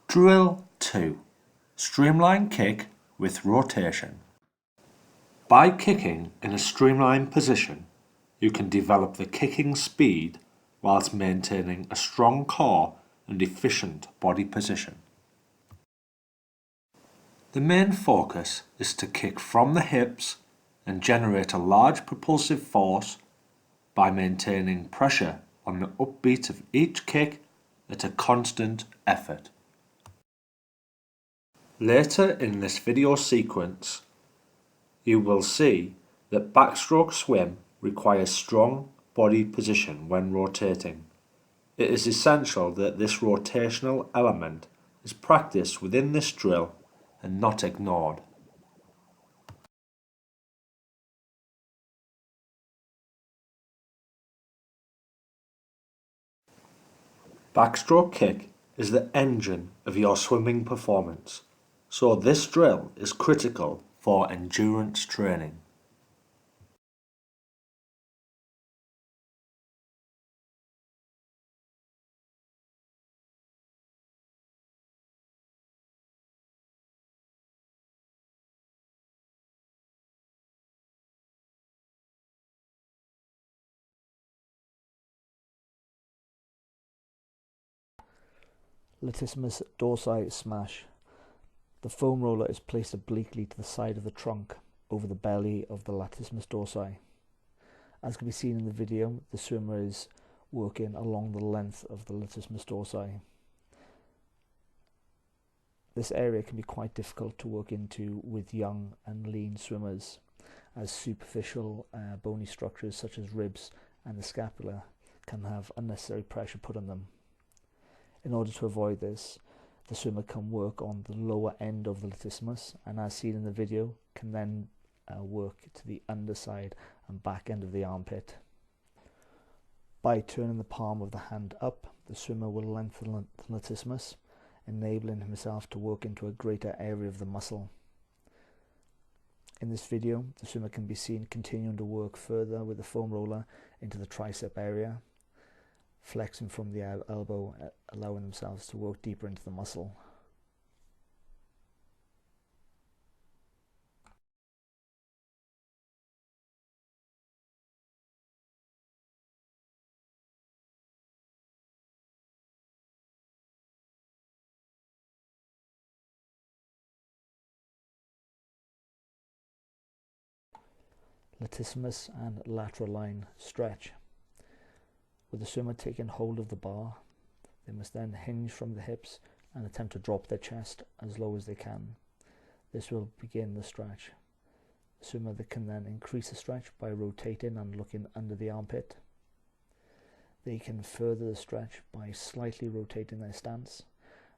Drill 2. Streamline kick with rotation. By kicking in a streamlined position, you can develop the kicking speed whilst maintaining a strong core and efficient body position. The main focus is to kick from the hips and generate a large propulsive force by maintaining pressure on the upbeat of each kick at a constant effort. Later in this video sequence, you will see that backstroke swim requires strong body position when rotating. It is essential that this rotational element is practiced within this drill and not ignored. Backstroke kick is the engine of your swimming performance, so this drill is critical for endurance training. Latissimus dorsi smash. The foam roller is placed obliquely to the side of the trunk over the belly of the latissimus dorsi. As can be seen in the video, the swimmer is working along the length of the latissimus dorsi. This area can be quite difficult to work into with young and lean swimmers, as superficial bony structures such as ribs and the scapula can have unnecessary pressure put on them. In order to avoid this, the swimmer can work on the lower end of the latissimus, and as seen in the video, can then work to the underside and back end of the armpit. By turning the palm of the hand up, the swimmer will lengthen the latissimus, enabling himself to work into a greater area of the muscle. In this video, the swimmer can be seen continuing to work further with the foam roller into the tricep area, flexing from the elbow, allowing themselves to work deeper into the muscle. Latissimus and lateral line stretch. With the swimmer taking hold of the bar, they must then hinge from the hips and attempt to drop their chest as low as they can. This will begin the stretch. The swimmer can then increase the stretch by rotating and looking under the armpit. They can further the stretch by slightly rotating their stance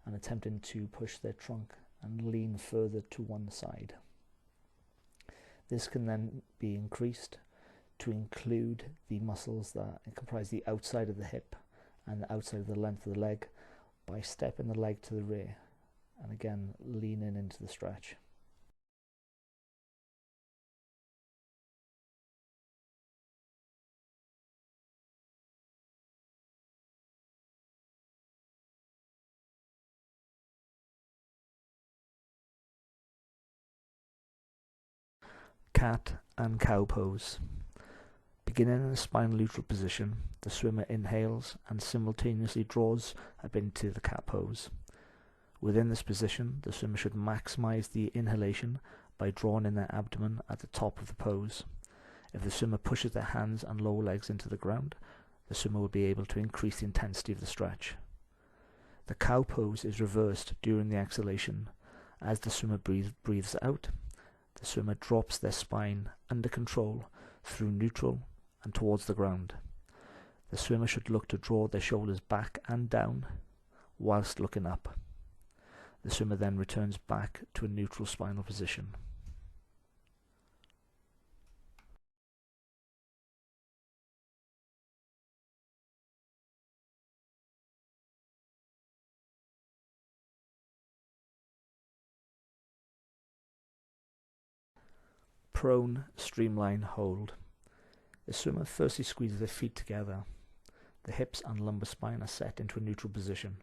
and attempting to push their trunk and lean further to one side. This can then be increased to include the muscles that comprise the outside of the hip and the outside of the length of the leg by stepping the leg to the rear and again leaning into the stretch. Cat and cow pose. Beginning in a spinal neutral position, the swimmer inhales and simultaneously draws up into the cat pose. Within this position, the swimmer should maximize the inhalation by drawing in their abdomen at the top of the pose. If the swimmer pushes their hands and lower legs into the ground, the swimmer will be able to increase the intensity of the stretch. The cow pose is reversed during the exhalation. As the swimmer breathes out, the swimmer drops their spine under control through neutral and towards the ground. The swimmer should look to draw their shoulders back and down whilst looking up. The swimmer then returns back to a neutral spinal position. Prone streamline hold. The swimmer firstly squeezes their feet together. The hips and lumbar spine are set into a neutral position.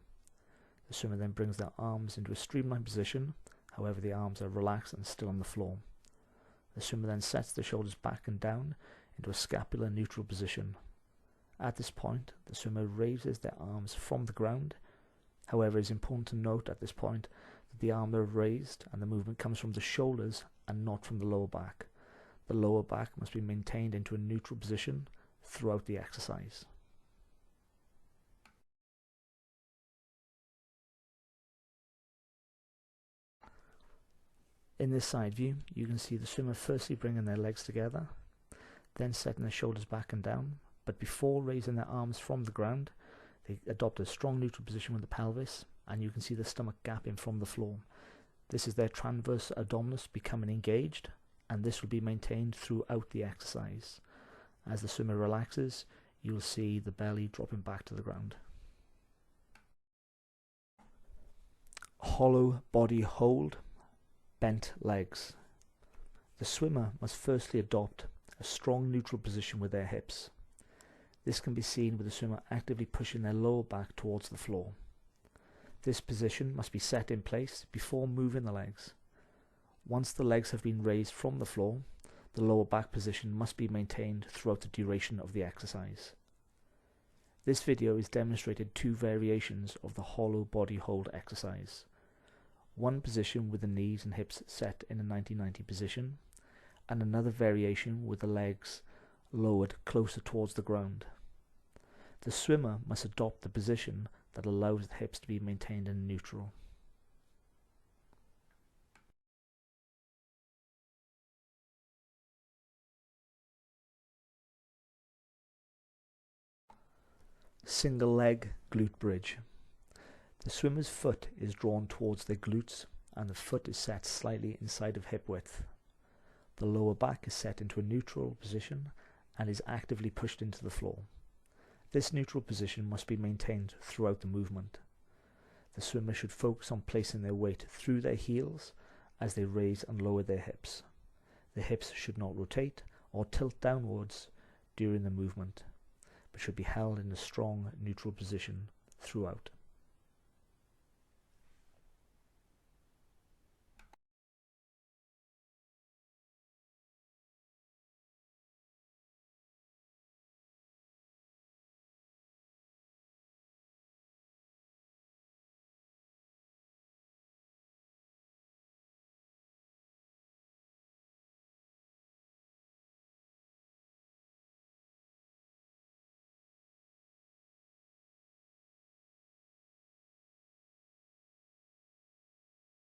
The The swimmer then brings their arms into a streamlined position, however the arms are relaxed and still on the floor. The swimmer then sets the shoulders back and down into a scapular neutral position. At this point, the swimmer raises their arms from the ground. However, it is important to note at this point that the arms are raised and the movement comes from the shoulders and not from the lower back. The lower back must be maintained into a neutral position throughout the exercise. In this side view, you can see the swimmer firstly bringing their legs together, then setting their shoulders back and down, but before raising their arms from the ground, they adopt a strong neutral position with the pelvis, and you can see the stomach gapping from the floor. This is their transverse abdominis becoming engaged, and this will be maintained throughout the exercise. As the swimmer relaxes, you will see the belly dropping back to the ground. Hollow body hold, bent legs. The swimmer must firstly adopt a strong neutral position with their hips. This can be seen with the swimmer actively pushing their lower back towards the floor. This position must be set in place before moving the legs. Once the legs have been raised from the floor, the lower back position must be maintained throughout the duration of the exercise. This video is demonstrated two variations of the hollow body hold exercise. One position with the knees and hips set in a 90-90 position, and another variation with the legs lowered closer towards the ground. The swimmer must adopt the position that allows the hips to be maintained in neutral. Single leg glute bridge. The swimmer's foot is drawn towards their glutes and the foot is set slightly inside of hip width. The lower back is set into a neutral position and is actively pushed into the floor. This neutral position must be maintained throughout the movement. The swimmer should focus on placing their weight through their heels as they raise and lower their hips. The hips should not rotate or tilt downwards during the movement, but should be held in a strong neutral position throughout.